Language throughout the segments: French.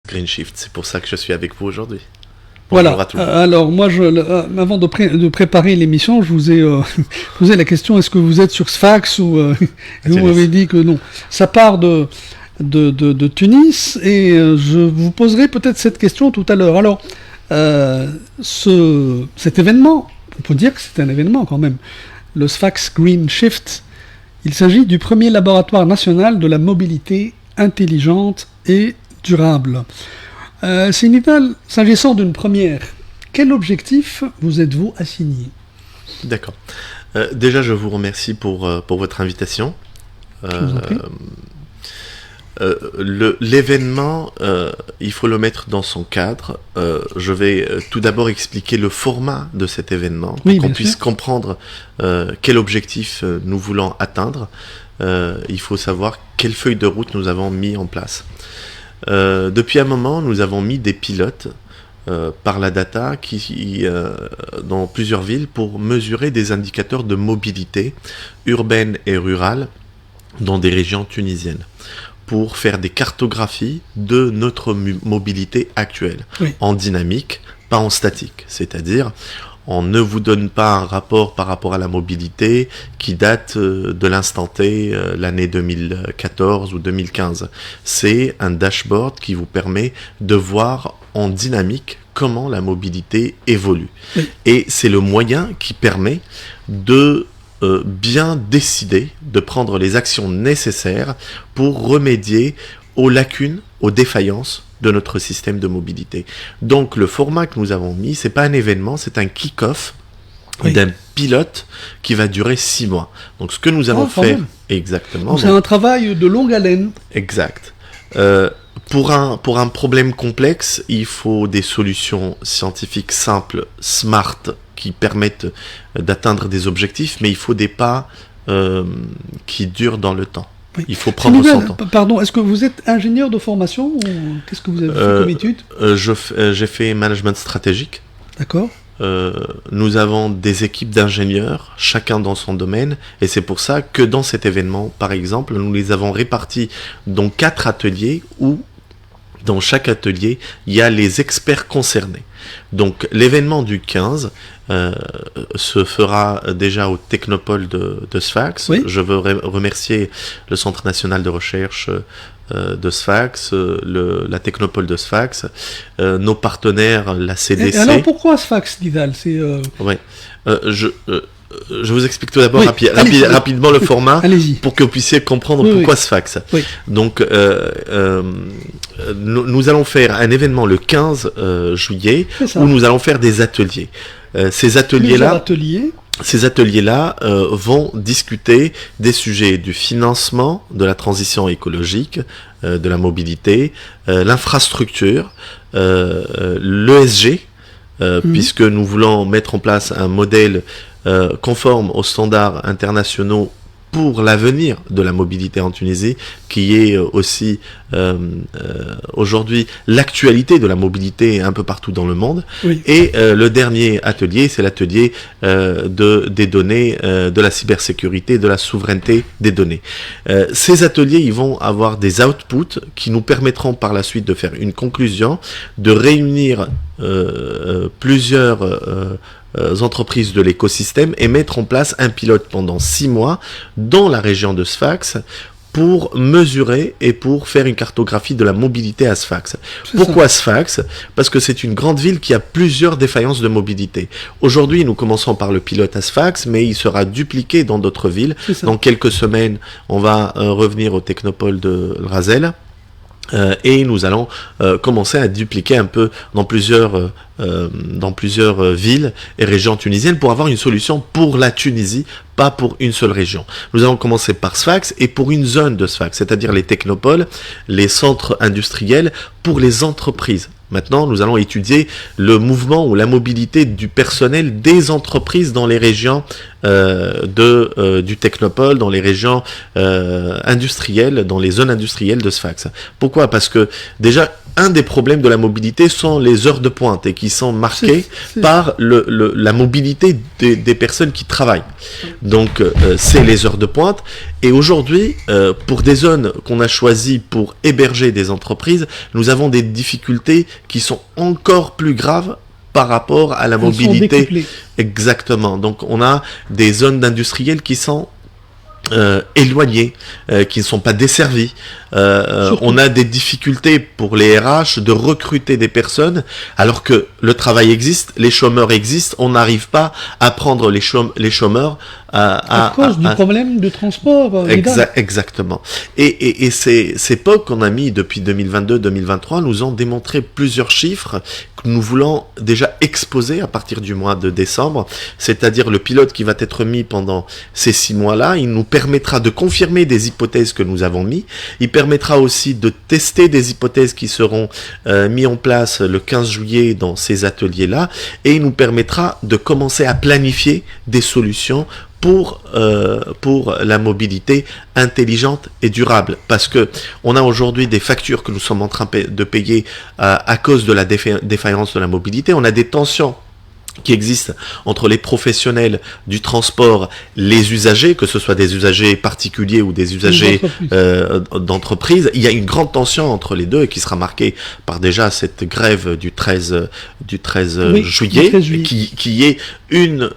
Green Shift. C'est pour ça que je suis avec vous aujourd'hui. Voilà. Alors moi, avant de préparer l'émission, je vous ai posé la question, est-ce que vous êtes sur Sfax ou vous m'avez dit que non. Ça part de Tunis et je vous poserai peut-être cette question tout à l'heure. Alors, cet événement, on peut dire que c'est un événement quand même, le Sfax Green Shift, il s'agit du premier laboratoire national de la mobilité intelligente et durable. Sénétal, s'agissant d'une première, quel objectif vous êtes-vous assigné ? D'accord. Déjà, je vous remercie pour votre invitation. Je vous en prie. L'événement, il faut le mettre dans son cadre. Je vais tout d'abord expliquer le format de cet événement, pour qu'on puisse comprendre quel objectif nous voulons atteindre. Il faut savoir quelle feuille de route nous avons mis en place. Depuis un moment, nous avons mis des pilotes par la data dans plusieurs villes pour mesurer des indicateurs de mobilité urbaine et rurale dans des régions tunisiennes, pour faire des cartographies de notre mobilité actuelle, en dynamique, pas en statique. C'est-à-dire, on ne vous donne pas un rapport par rapport à la mobilité qui date de l'instant T, l'année 2014 ou 2015. C'est un dashboard qui vous permet de voir en dynamique comment la mobilité évolue. Et c'est le moyen qui permet de bien décider, de prendre les actions nécessaires pour remédier aux lacunes, aux défaillances de notre système de mobilité. Donc le format que nous avons mis, c'est pas un événement, c'est un kick-off d'un pilote qui va durer 6 mois. Donc ce que nous allons faire, exactement. C'est un travail de longue haleine. Exact. Pour un problème complexe, il faut des solutions scientifiques simples, smart, qui permettent d'atteindre des objectifs, mais il faut des pas qui durent dans le temps. Il faut prendre son temps. Pardon, est-ce que vous êtes ingénieur de formation ou qu'est-ce que vous avez fait comme étude ? J'ai fait management stratégique. D'accord. Nous avons des équipes d'ingénieurs, chacun dans son domaine, et c'est pour ça que dans cet événement, par exemple, nous les avons répartis dans 4 ateliers où dans chaque atelier, il y a les experts concernés. Donc l'événement du 15 se fera déjà au Technopole de Sfax. Je veux remercier le Centre national de recherche de Sfax, la Technopole de Sfax, nos partenaires, la CDC. Et alors pourquoi Sfax, Nidal ? Je vous explique tout d'abord rapidement le format pour que vous puissiez comprendre pourquoi Sfax. Donc, nous allons faire un événement le 15 juillet où nous allons faire des ateliers. Ces ateliers-là vont discuter des sujets du financement, de la transition écologique, de la mobilité, l'infrastructure, l'ESG, puisque nous voulons mettre en place un modèle conforme aux standards internationaux pour l'avenir de la mobilité en Tunisie, qui est aussi aujourd'hui l'actualité de la mobilité un peu partout dans le monde. Et le dernier atelier, c'est l'atelier des données, de la cybersécurité, de la souveraineté des données. Ces ateliers, ils vont avoir des outputs qui nous permettront par la suite de faire une conclusion, de réunir plusieurs entreprises de l'écosystème et mettre en place un pilote pendant 6 mois dans la région de Sfax pour mesurer et pour faire une cartographie de la mobilité à Sfax. Pourquoi Sfax ? Parce que c'est une grande ville qui a plusieurs défaillances de mobilité. Aujourd'hui, nous commençons par le pilote à Sfax, mais il sera dupliqué dans d'autres villes. Dans quelques semaines, on va revenir au Technopole de Razel. Et nous allons commencer à dupliquer un peu dans plusieurs villes et régions tunisiennes pour avoir une solution pour la Tunisie, pas pour une seule région. Nous allons commencer par Sfax et pour une zone de Sfax, c'est-à-dire les technopoles, les centres industriels pour les entreprises. Maintenant, nous allons étudier le mouvement ou la mobilité du personnel des entreprises dans les régions du Technopole, dans les régions industrielles, dans les zones industrielles de Sfax. Pourquoi ? Parce que déjà, un des problèmes de la mobilité sont les heures de pointe et qui sont marquées par la mobilité des personnes qui travaillent. Donc, c'est les heures de pointe. Et aujourd'hui, pour des zones qu'on a choisies pour héberger des entreprises, nous avons des difficultés qui sont encore plus graves par rapport à la mobilité. Exactement. Donc, on a des zones d'industriels qui sont éloignés, qui ne sont pas desservis. On a des difficultés pour les RH de recruter des personnes, alors que le travail existe, les chômeurs existent, on n'arrive pas à prendre les chômeurs à cause du problème de transport. Exactement. Et ces POC qu'on a mis depuis 2022-2023 nous ont démontré plusieurs chiffres que nous voulons déjà exposer à partir du mois de décembre, c'est-à-dire le pilote qui va être mis pendant ces 6 mois-là. Il nous permettra de confirmer des hypothèses que nous avons mis. Il permettra aussi de tester des hypothèses qui seront mises en place le 15 juillet dans ces ateliers-là, et il nous permettra de commencer à planifier des solutions pour la mobilité intelligente et durable, parce que on a aujourd'hui des factures que nous sommes en train de payer à cause de la défaillance de la mobilité. On a des tensions qui existent entre les professionnels du transport, les usagers, que ce soit des usagers particuliers ou des usagers d'entreprise. Il y a une grande tension entre les deux, et qui sera marquée par déjà cette grève du 13 juillet, qui est une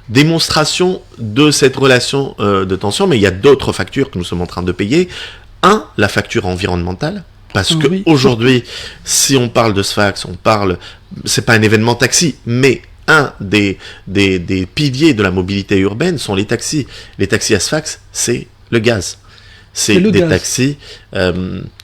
démonstration de cette relation de tension. Mais il y a d'autres factures que nous sommes en train de payer. La facture environnementale. Parce que aujourd'hui, si on parle de Sfax, c'est pas un événement taxi, mais un des piliers de la mobilité urbaine sont les taxis. Les taxis à Sfax, c'est le gaz. C'est des taxis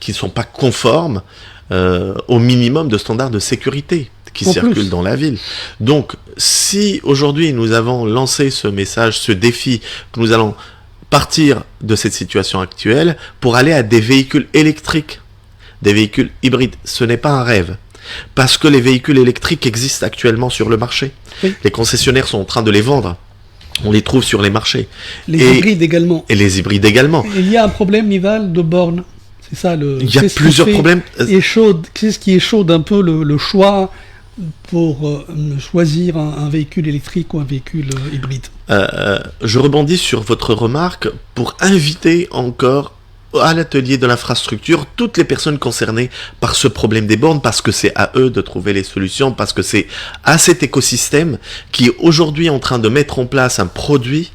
qui ne sont pas conformes au minimum de standards de sécurité qui circulent dans la ville. Donc, si aujourd'hui nous avons lancé ce message, ce défi, que nous allons partir de cette situation actuelle pour aller à des véhicules électriques, des véhicules hybrides, ce n'est pas un rêve. Parce que les véhicules électriques existent actuellement sur le marché. Oui. Les concessionnaires sont en train de les vendre. On les trouve sur les marchés. Les hybrides également. Et les hybrides également. Il y a un problème, Nival, de bornes. C'est ça le. Il y a plusieurs problèmes. C'est ce qui échaude un peu le choix pour choisir un véhicule électrique ou un véhicule hybride. Je rebondis sur votre remarque pour inviter encore à l'atelier de l'infrastructure toutes les personnes concernées par ce problème des bornes, parce que c'est à eux de trouver les solutions, parce que c'est à cet écosystème qui est aujourd'hui en train de mettre en place un produit,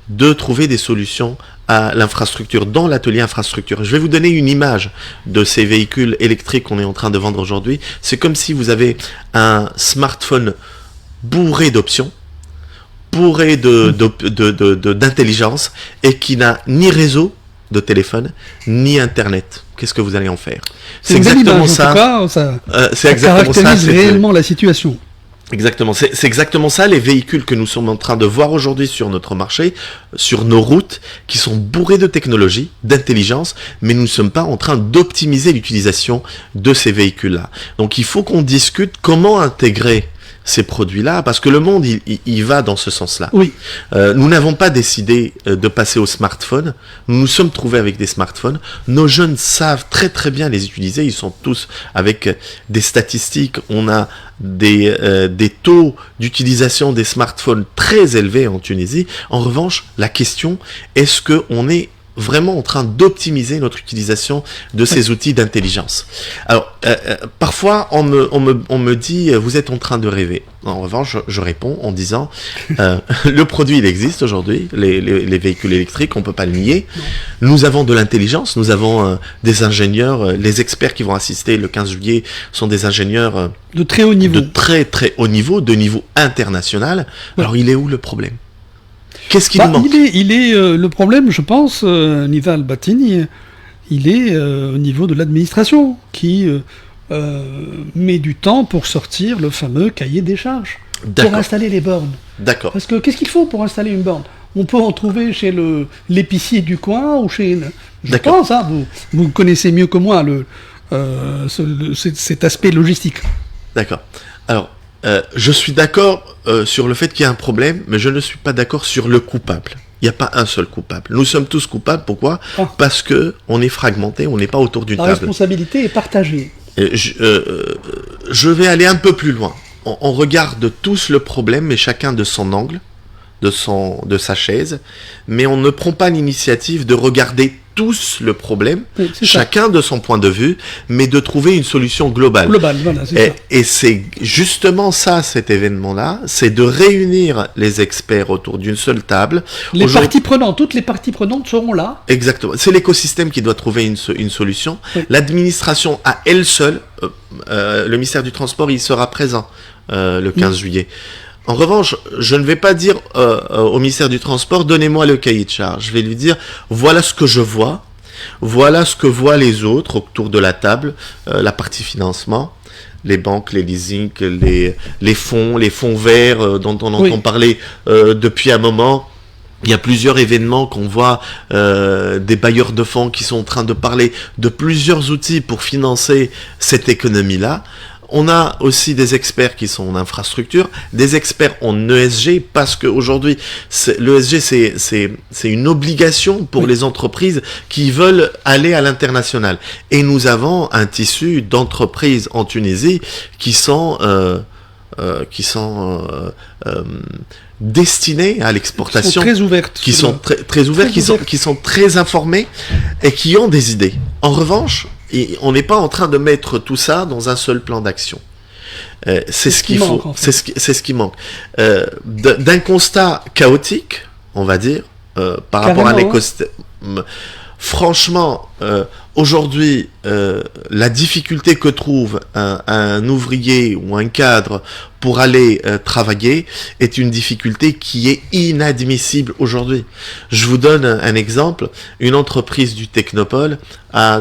de trouver des solutions à l'infrastructure, dans l'atelier infrastructure. Je vais vous donner une image de ces véhicules électriques qu'on est en train de vendre aujourd'hui. C'est comme si vous avez un smartphone bourré d'options, bourré d'intelligence, et qui n'a ni réseau de téléphone, ni internet. Qu'est-ce que vous allez en faire? C'est exactement ça. Ça caractérise réellement la situation. Exactement. C'est exactement ça, les véhicules que nous sommes en train de voir aujourd'hui sur notre marché, sur nos routes, qui sont bourrés de technologie, d'intelligence, mais nous ne sommes pas en train d'optimiser l'utilisation de ces véhicules-là. Donc il faut qu'on discute comment intégrer ces produits-là, parce que le monde, il va dans ce sens-là. Oui. Nous n'avons pas décidé de passer au smartphone. Nous nous sommes trouvés avec des smartphones. Nos jeunes savent très très bien les utiliser. Ils sont tous avec des statistiques. On a des taux d'utilisation des smartphones très élevés en Tunisie. En revanche, la question, est-ce qu'on est vraiment en train d'optimiser notre utilisation de ces outils d'intelligence? Alors, parfois, on me dit, vous êtes en train de rêver. En revanche, je réponds en disant, le produit, il existe aujourd'hui, les véhicules électriques, on ne peut pas le nier. Nous avons de l'intelligence, nous avons des ingénieurs, les experts qui vont assister le 15 juillet sont des ingénieurs de très haut niveau. De très très haut niveau, de niveau international. Ouais. Alors, il est où le problème? Qu'est-ce qui nous manque? Il est le problème, je pense, Nival Battini, il est au niveau de l'administration qui met du temps pour sortir le fameux cahier des charges pour installer les bornes. D'accord. Parce que qu'est-ce qu'il faut pour installer une borne? On peut en trouver chez l'épicier du coin ou chez... Je pense, hein, vous connaissez mieux que moi cet aspect logistique. D'accord. Alors, je suis d'accord sur le fait qu'il y a un problème, mais je ne suis pas d'accord sur le coupable. Il n'y a pas un seul coupable. Nous sommes tous coupables. Pourquoi? Parce que on est fragmentés, on n'est pas autour d'une table. La responsabilité est partagée. Je vais aller un peu plus loin. On regarde tous le problème, mais chacun de son angle, de sa chaise, mais on ne prend pas l'initiative de regarder tous le problème, chacun de son point de vue, mais de trouver une solution globale. Voilà, c'est ça. Et c'est justement ça, cet événement-là, c'est de réunir les experts autour d'une seule table. Les parties prenantes, toutes les parties prenantes seront là. Exactement. C'est l'écosystème qui doit trouver une solution. Oui. L'administration à elle seule, le ministère du Transport, il sera présent le 15 juillet. En revanche, je ne vais pas dire au ministère du Transport, donnez-moi le cahier de charge. Je vais lui dire, voilà ce que je vois, voilà ce que voient les autres autour de la table, la partie financement, les banques, les leasing, les fonds verts dont on entend parler depuis un moment. Il y a plusieurs événements qu'on voit, des bailleurs de fonds qui sont en train de parler de plusieurs outils pour financer cette économie-là. On a aussi des experts qui sont en infrastructure, des experts en ESG, parce qu'aujourd'hui, l'ESG, c'est une obligation pour les entreprises qui veulent aller à l'international. Et nous avons un tissu d'entreprises en Tunisie qui sont destinées à l'exportation, qui sont très ouvertes, qui sont très informées et qui ont des idées. En revanche, et on n'est pas en train de mettre tout ça dans un seul plan d'action. C'est ce qu'il faut. C'est ce qui manque. D'un constat chaotique, on va dire, par rapport à l'écosystème. Franchement, aujourd'hui, la difficulté que trouve un ouvrier ou un cadre pour aller travailler est une difficulté qui est inadmissible aujourd'hui. Je vous donne un exemple. Une entreprise du Technopole a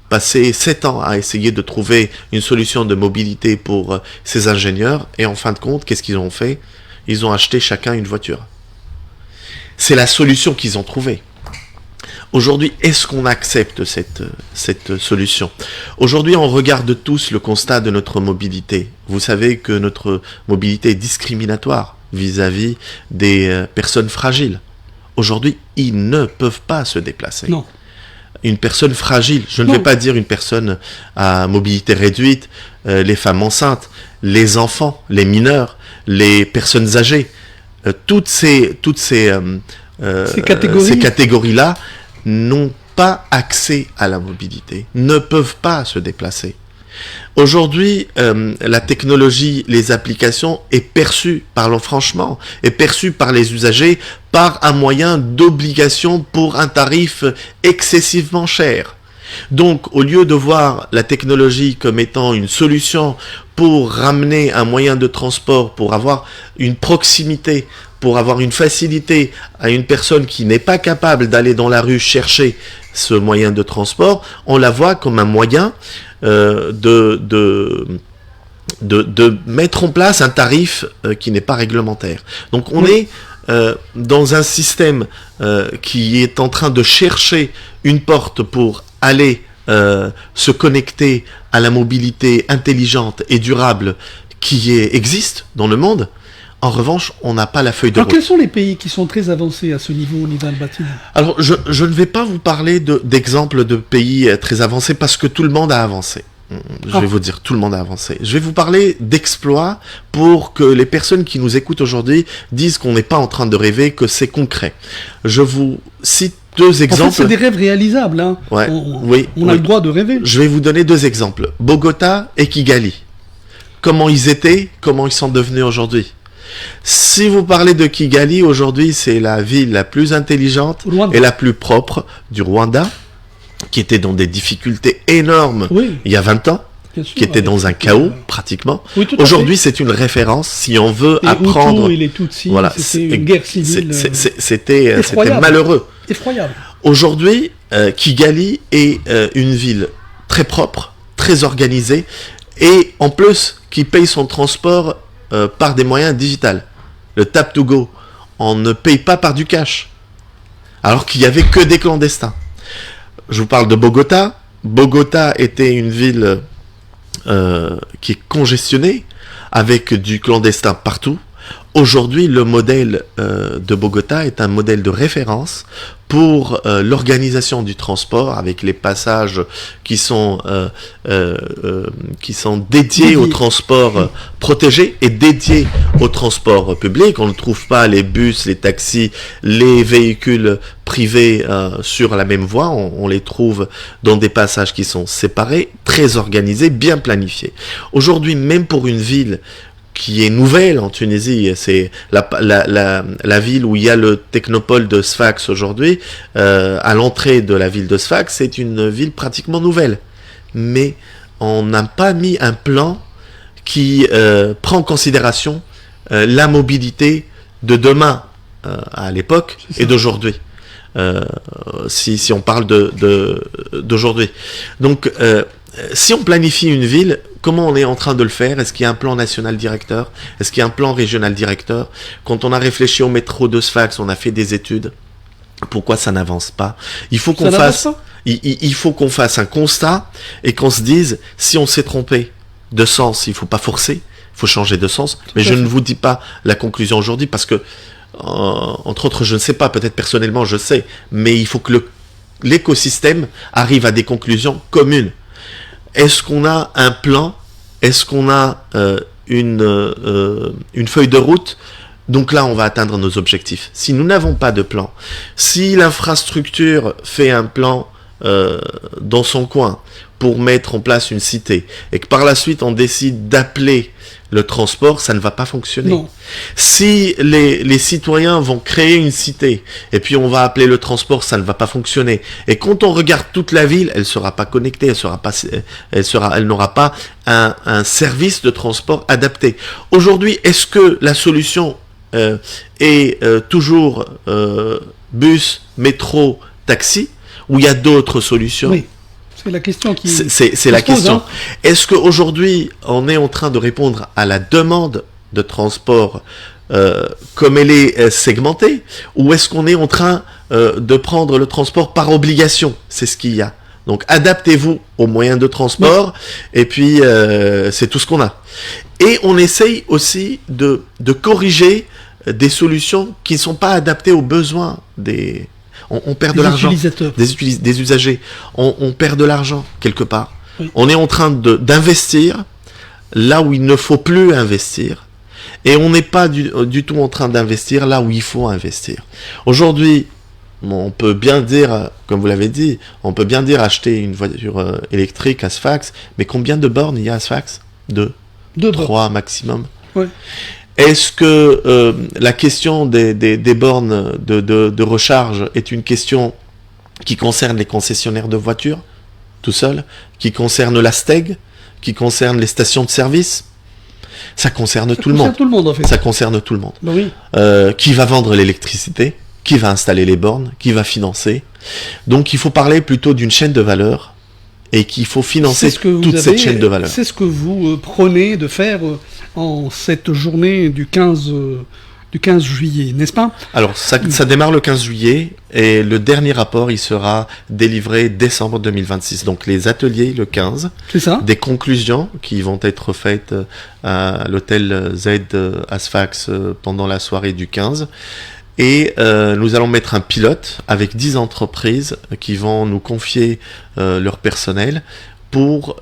passé 7 ans à essayer de trouver une solution de mobilité pour ses ingénieurs et en fin de compte, qu'est-ce qu'ils ont fait? Ils ont acheté chacun une voiture. C'est la solution qu'ils ont trouvée. Aujourd'hui, est-ce qu'on accepte cette solution? Aujourd'hui, on regarde tous le constat de notre mobilité. Vous savez que notre mobilité est discriminatoire vis-à-vis des personnes fragiles. Aujourd'hui, ils ne peuvent pas se déplacer. Non. Une personne fragile, je ne vais pas dire une personne à mobilité réduite, les femmes enceintes, les enfants, les mineurs, les personnes âgées, toutes ces catégories-là n'ont pas accès à la mobilité, ne peuvent pas se déplacer. Aujourd'hui, la technologie, les applications est perçue, parlons franchement, est perçue par les usagers par un moyen d'obligation pour un tarif excessivement cher. Donc, au lieu de voir la technologie comme étant une solution pour ramener un moyen de transport, pour avoir une proximité, pour avoir une facilité à une personne qui n'est pas capable d'aller dans la rue chercher ce moyen de transport, on la voit comme un moyen de mettre en place un tarif qui n'est pas réglementaire. Donc on est dans un système qui est en train de chercher une porte pour aller se connecter à la mobilité intelligente et durable qui existe dans le monde. En revanche, on n'a pas la feuille de route. Alors, quels sont les pays qui sont très avancés à ce niveau, Nival Batine? Alors, je ne vais pas vous parler d'exemples de pays très avancés parce que tout le monde a avancé. Je vais vous dire, tout le monde a avancé. Je vais vous parler d'exploits pour que les personnes qui nous écoutent aujourd'hui disent qu'on n'est pas en train de rêver, que c'est concret. Je vous cite 2 exemples. En fait, c'est des rêves réalisables. Hein. Ouais, on a le droit de rêver. Je vais vous donner 2 exemples. Bogota et Kigali. Comment ils étaient, comment ils sont devenus aujourd'hui. Si vous parlez de Kigali, aujourd'hui, c'est la ville la plus intelligente et la plus propre du Rwanda, qui était dans des difficultés énormes il y a 20 ans, qui était dans un chaos pratiquement. Oui, aujourd'hui, c'est une référence si on veut apprendre. Et les Tutsis, voilà, c'était une guerre civile. C'était malheureux. Effroyable. Aujourd'hui, Kigali est une ville très propre, très organisée, et en plus, qui paye son transport par des moyens digitaux. Le tap to go, on ne paye pas par du cash, alors qu'il n'y avait que des clandestins. Je vous parle de Bogota. Bogota était une ville qui est congestionnée, avec du clandestin partout. Aujourd'hui, le modèle de Bogota est un modèle de référence pour l'organisation du transport, avec les passages qui sont dédiés au transport protégé et dédiés au transport public. On ne trouve pas les bus, les taxis, les véhicules privés sur la même voie. On les trouve dans des passages qui sont séparés, très organisés, bien planifiés. Aujourd'hui, même pour une ville qui est nouvelle en Tunisie, c'est la ville où il y a le technopole de Sfax aujourd'hui, à l'entrée de la ville de Sfax, c'est une ville pratiquement nouvelle. Mais on n'a pas mis un plan qui prend en considération la mobilité de demain, à l'époque, et d'aujourd'hui. Si on parle d'aujourd'hui. Donc, si on planifie une ville, comment on est en train de le faire? Est-ce qu'il y a un plan national directeur? Est-ce qu'il y a un plan régional directeur? Quand on a réfléchi au métro de Sfax, on a fait des études. Pourquoi ça n'avance pas? Il faut qu'on fasse un constat et qu'on se dise, si on s'est trompé de sens, il faut pas forcer, il faut changer de sens. Mais je ne vous dis pas la conclusion aujourd'hui parce que, entre autres, je ne sais pas, peut-être personnellement je sais, mais il faut que l'écosystème arrive à des conclusions communes. Est-ce qu'on a un plan? Est-ce qu'on a une feuille de route? Donc là, on va atteindre nos objectifs. Si nous n'avons pas de plan, si l'infrastructure fait un plan dans son coin pour mettre en place une cité, et que par la suite on décide d'appeler le transport, ça ne va pas fonctionner. Non. Si les citoyens vont créer une cité, et puis on va appeler le transport, ça ne va pas fonctionner. Et quand on regarde toute la ville, elle sera pas connectée, elle n'aura pas un service de transport adapté. Aujourd'hui, est-ce que la solution est toujours bus, métro, taxi, ou il y a d'autres solutions? Oui. C'est la question qui c'est la question. Hein. Est-ce qu'aujourd'hui, on est en train de répondre à la demande de transport comme elle est segmentée, ou est-ce qu'on est en train de prendre le transport par obligation? C'est ce qu'il y a. Donc, adaptez-vous aux moyens de transport, et puis c'est tout ce qu'on a. Et on essaye aussi de corriger des solutions qui ne sont pas adaptées aux besoins des... On perd de l'argent, des usagers. On perd de l'argent quelque part. Oui. On est en train d'investir là où il ne faut plus investir. Et on n'est pas du tout en train d'investir là où il faut investir. Aujourd'hui, on peut bien dire, comme vous l'avez dit, on peut bien dire acheter une voiture électrique à Sfax, mais combien de bornes il y a à Sfax? 2, 3 maximum. Oui. Est-ce que la question des bornes de recharge est une question qui concerne les concessionnaires de voitures, tout seul, qui concerne la STEG, qui concerne les stations de service? Ça concerne tout le monde. Tout le monde, en fait. Ça concerne tout le monde. Ben oui. Qui va vendre l'électricité? Qui va installer les bornes? Qui va financer? Donc il faut parler plutôt d'une chaîne de valeur et qu'il faut financer cette chaîne de valeur. C'est ce que vous prenez de faire en cette journée du 15 juillet, n'est-ce pas? Alors, ça démarre le 15 juillet et le dernier rapport, il sera délivré décembre 2026. Donc, les ateliers, le 15. C'est ça. Des conclusions qui vont être faites à l'hôtel Z à Sfax pendant la soirée du 15. Et nous allons mettre un pilote avec 10 entreprises qui vont nous confier leur personnel pour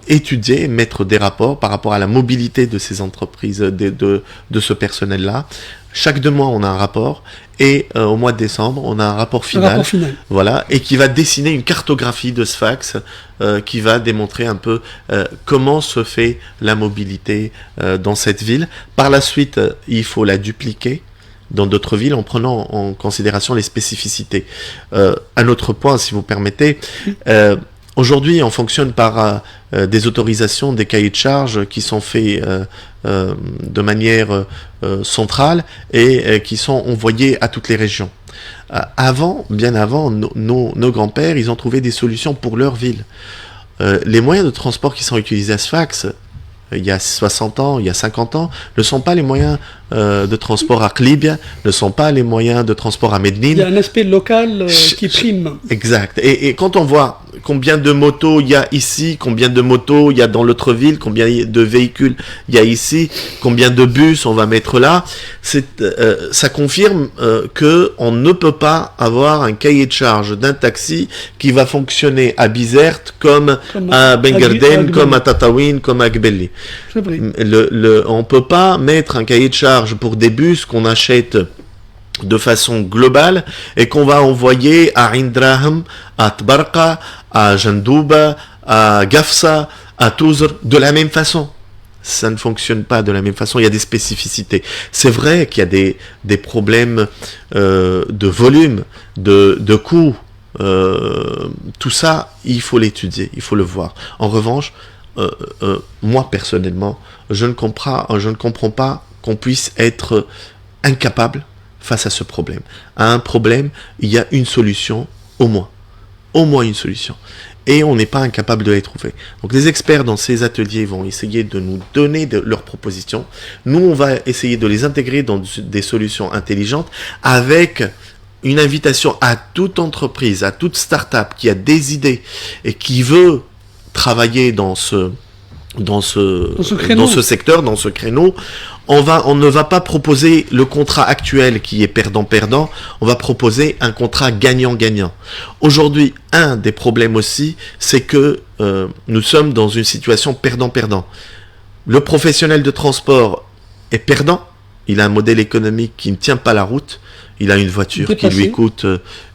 étudier, mettre des rapports par rapport à la mobilité de ces entreprises, de ce personnel-là. Chaque 2 mois, on a un rapport, et au mois de décembre, on a un rapport final. Voilà, et qui va dessiner une cartographie de Sfax, qui va démontrer un peu comment se fait la mobilité dans cette ville. Par la suite, il faut la dupliquer dans d'autres villes en prenant en considération les spécificités. Un autre point, si vous permettez, aujourd'hui, on fonctionne par des autorisations, des cahiers de charges qui sont faits de manière centrale et qui sont envoyés à toutes les régions. Bien avant, nos grands-pères, ils ont trouvé des solutions pour leur ville. Les moyens de transport qui sont utilisés à Sfax, il y a 60 ans, il y a 50 ans, ne sont pas les moyens de transport à Qlibia ne sont pas les moyens de transport à Medellin. Il y a un aspect local qui prime. Exact. Et quand on voit combien de motos il y a ici, combien de motos il y a dans l'autre ville, combien de véhicules il y a ici, combien de bus on va mettre là, ça confirme que on ne peut pas avoir un cahier de charge d'un taxi qui va fonctionner à Bizerte comme à Bengerden, comme à Tataouine, comme à Gbelli. C'est vrai. On peut pas mettre un cahier de charge pour des bus qu'on achète de façon globale et qu'on va envoyer à Indraham, à Tbarqa, à Jandouba, à Gafsa, à Touzr de la même façon. Ça ne fonctionne pas de la même façon, il y a des spécificités. C'est vrai qu'il y a des problèmes de volume, de coût, tout ça, il faut l'étudier, il faut le voir. En revanche, moi personnellement, je ne comprends pas qu'on puisse être incapable face à ce problème. À un problème, il y a une solution, au moins une solution. Et on n'est pas incapable de les trouver. Donc les experts dans ces ateliers vont essayer de nous donner leurs propositions. Nous, on va essayer de les intégrer dans des solutions intelligentes avec une invitation à toute entreprise, à toute start-up qui a des idées et qui veut travailler dans ce secteur, dans ce créneau. On ne va pas proposer le contrat actuel qui est perdant-perdant, on va proposer un contrat gagnant-gagnant. Aujourd'hui, un des problèmes aussi, c'est que nous sommes dans une situation perdant-perdant. Le professionnel de transport est perdant, il a un modèle économique qui ne tient pas la route, il a une voiture qui lui coûte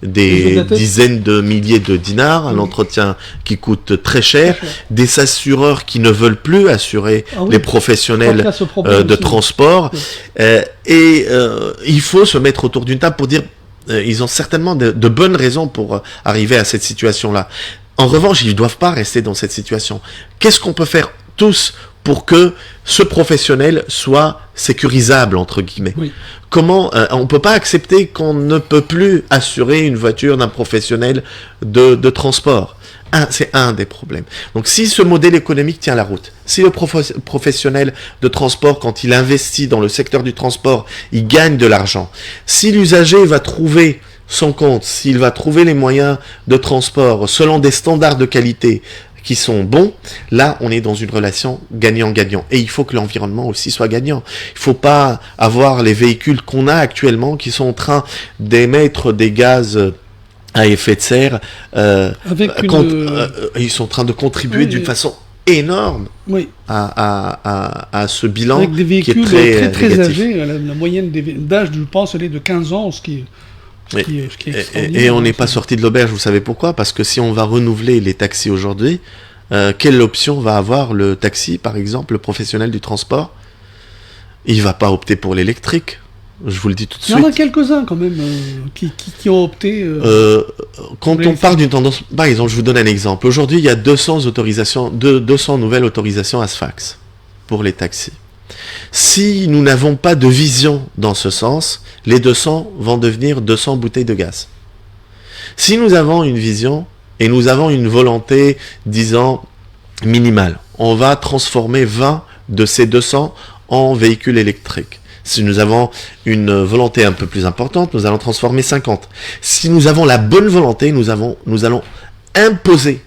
des dizaines de milliers de dinars, un entretien qui coûte très cher, des assureurs qui ne veulent plus assurer les professionnels de transport. Il faut se mettre autour d'une table pour dire, ils ont certainement de bonnes raisons pour arriver à cette situation-là. En revanche, ils ne doivent pas rester dans cette situation. Qu'est-ce qu'on peut faire tous pour que ce professionnel soit sécurisable, entre guillemets. Oui. Comment on peut pas accepter qu'on ne peut plus assurer une voiture d'un professionnel de transport. C'est un des problèmes. Donc si ce modèle économique tient la route, si le professionnel de transport, quand il investit dans le secteur du transport, il gagne de l'argent, si l'usager va trouver son compte, s'il va trouver les moyens de transport selon des standards de qualité qui sont bons, là on est dans une relation gagnant-gagnant. Et il faut que l'environnement aussi soit gagnant. Il ne faut pas avoir les véhicules qu'on a actuellement qui sont en train d'émettre des gaz à effet de serre. Ils sont en train de contribuer d'une façon énorme à ce bilan avec des véhicules qui est très âgés. La moyenne d'âge, je pense, elle est de 15 ans, ce qui est et on n'est pas sorti de l'auberge, vous savez pourquoi? Parce que si on va renouveler les taxis aujourd'hui, quelle option va avoir le taxi, par exemple, le professionnel du transport? Il va pas opter pour l'électrique, je vous le dis tout de suite. Il y en a quelques-uns quand même qui ont opté... quand on parle d'une tendance... Par exemple, je vous donne un exemple. Aujourd'hui, il y a 200 nouvelles autorisations ASFAX pour les taxis. Si nous n'avons pas de vision dans ce sens, les 200 vont devenir 200 bouteilles de gaz. Si nous avons une vision et nous avons une volonté, disons, minimale, on va transformer 20 de ces 200 en véhicules électriques. Si nous avons une volonté un peu plus importante, nous allons transformer 50. Si nous avons la bonne volonté, nous allons imposer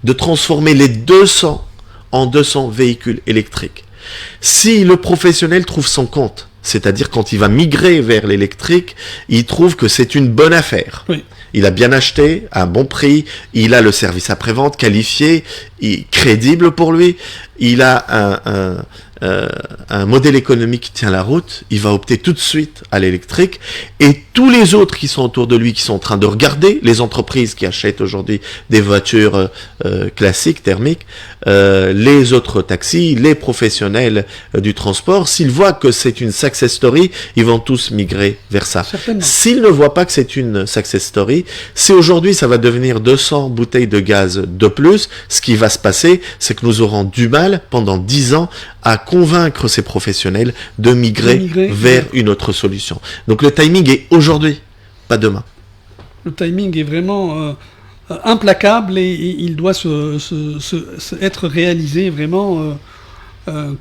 de transformer les 200 en 200 véhicules électriques. Si le professionnel trouve son compte, c'est-à-dire quand il va migrer vers l'électrique, il trouve que c'est une bonne affaire. Oui. Il a bien acheté, à un bon prix, il a le service après-vente qualifié, crédible pour lui, il a un modèle économique qui tient la route, il va opter tout de suite à l'électrique, et tous les autres qui sont autour de lui, qui sont en train de regarder, les entreprises qui achètent aujourd'hui des voitures classiques, thermiques, les autres taxis, les professionnels du transport, s'ils voient que c'est une success story, ils vont tous migrer vers ça. Certainement. S'ils ne voient pas que c'est une success story, si aujourd'hui ça va devenir 200 bouteilles de gaz de plus, ce qui va se passer, c'est que nous aurons du mal pendant 10 ans à convaincre ces professionnels de migrer vers une autre solution. Donc le timing est aujourd'hui, pas demain. Le timing est vraiment implacable et il doit être réalisé vraiment,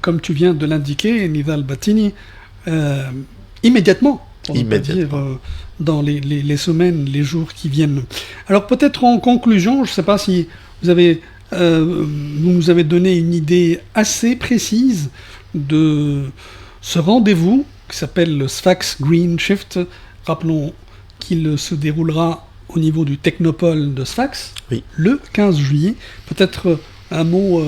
comme tu viens de l'indiquer, Nidal Batini, immédiatement. Dire, dans les semaines, les jours qui viennent. Alors peut-être en conclusion, je ne sais pas si vous nous avez donné une idée assez précise de ce rendez-vous qui s'appelle le Sfax Green Shift. Rappelons qu'il se déroulera au niveau du Technopole de Sfax, le 15 juillet. Peut-être un mot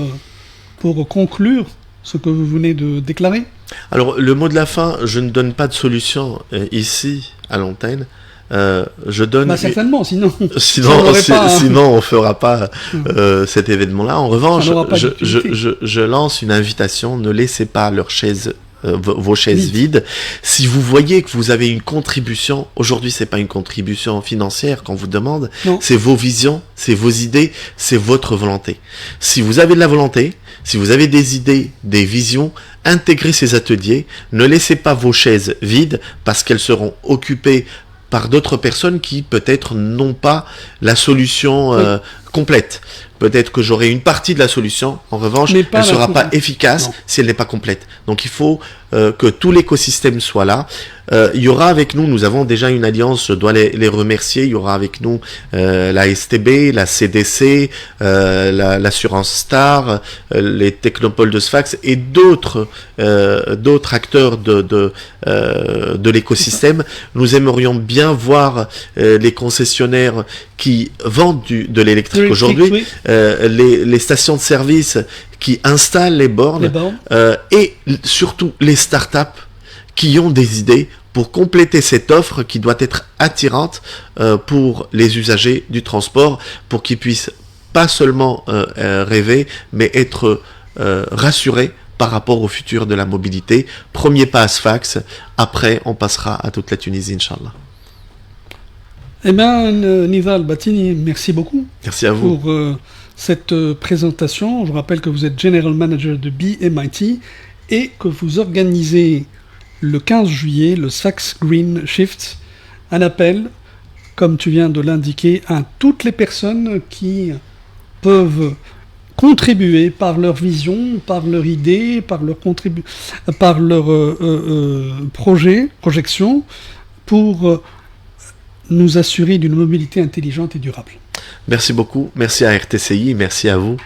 pour conclure ce que vous venez de déclarer. Alors, le mot de la fin, je ne donne pas de solution ici, à l'antenne. Je donne... certainement, sinon on ne fera pas cet événement-là. En revanche, je lance une invitation, ne laissez pas vos chaises vides. Si vous voyez que vous avez une contribution, aujourd'hui c'est pas une contribution financière qu'on vous demande, c'est vos visions, c'est vos idées, c'est votre volonté. Si vous avez de la volonté, si vous avez des idées, des visions, intégrez ces ateliers, ne laissez pas vos chaises vides parce qu'elles seront occupées par d'autres personnes qui peut-être n'ont pas la solution complète. Peut-être que j'aurai une partie de la solution, en revanche, elle ne sera pas efficace si elle n'est pas complète. Donc il faut que tout l'écosystème soit là. Il y aura avec nous avons déjà une alliance, je dois les remercier, il y aura avec nous la STB, la CDC, l'assurance Star, les technopoles de Sfax et d'autres acteurs de l'écosystème. Nous aimerions bien voir les concessionnaires qui vendent de l'électrique aujourd'hui, les stations de service qui installent les bornes. Et surtout les startups qui ont des idées pour compléter cette offre qui doit être attirante pour les usagers du transport, pour qu'ils puissent pas seulement rêver, mais être rassurés par rapport au futur de la mobilité. Premier pas à Sfax, après on passera à toute la Tunisie, Inch'Allah. Eh bien, Nizal Batini, merci beaucoup. Merci à vous. Pour cette présentation. Je rappelle que vous êtes General Manager de BMIT et que vous organisez le 15 juillet le Sfax Green Shift, un appel, comme tu viens de l'indiquer, à toutes les personnes qui peuvent contribuer par leur vision, par leur idée, par leur projection, pour nous assurer d'une mobilité intelligente et durable. Merci beaucoup, merci à RTCI, merci à vous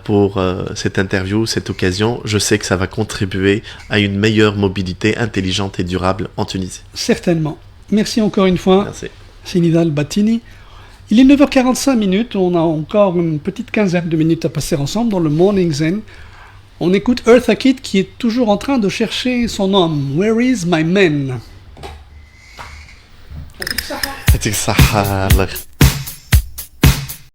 pour cette interview, cette occasion. Je sais que ça va contribuer à une meilleure mobilité intelligente et durable en Tunisie. Certainement. Merci encore une fois. Merci. C'est Nizal Batini. Il est 9h45, on a encore une petite quinzaine de minutes à passer ensemble dans le Morning Zen. On écoute Eartha Kitt qui est toujours en train de chercher son homme. Where is my man? يعطيك الصحة.